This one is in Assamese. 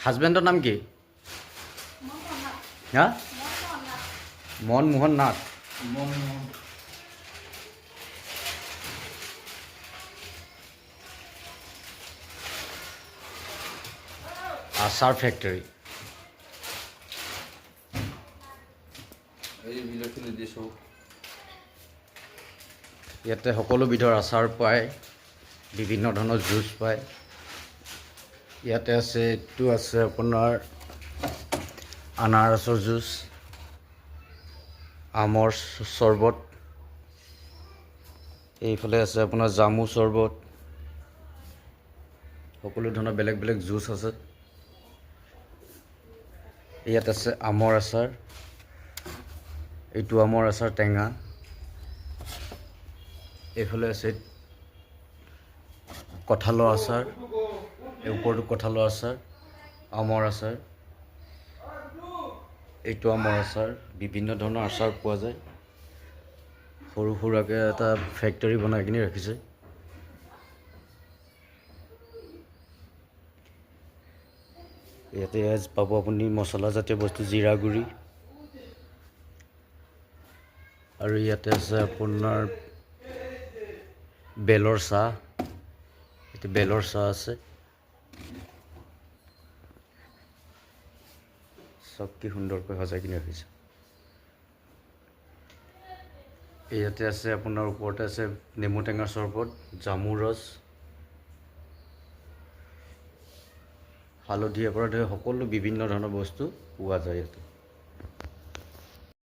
হাজবেণ্ডৰ নাম কি? হা? মনমোহন নাথ। আচাৰ ফেক্টৰী। ইয়াতে সকলো বিধৰ আচাৰ পায়, বিভিন্ন ধৰণৰ জুচ পায়। ইয়াতে আছে, এইটো আছে আপোনাৰ আনাৰসৰ জুচ, আমৰ চৰ্বত, এইফালে আছে আপোনাৰ জামু চৰ্বত, সকলো ধৰণৰ বেলেগ বেলেগ জুচ আছে। ইয়াত আছে আমৰ আচাৰ, এইটো আমৰ আচাৰ টেঙা। এইফালে আছে কঁঠালৰ আচাৰ, এই ওপৰটো কঁঠালৰ আচাৰ, আমৰ আচাৰ, এইটো আমৰ আচাৰ। বিভিন্ন ধৰণৰ আচাৰ পোৱা যায়। সৰু সুৰাকৈ এটা ফেক্টৰী বনাই কিনি ৰাখিছে। ইয়াতে পাব আপুনি মছলাজাতীয় বস্তু, জিৰা গুড়ি, আৰু ইয়াতে আছে আপোনাৰ বেলৰ চাহ। এতিয়া বেলৰ চাহ আছে। চব কি সুন্দৰকৈ সজাই কিনি ৰাখিছে। ইয়াতে আছে আপোনাৰ ওপৰতে আছে নেমু টেঙাৰ চৰ্বত, জামু ৰস, হালধিৰ পৰা ধৰি সকলো বিভিন্ন ধৰণৰ বস্তু পোৱা যায় ইয়াতে।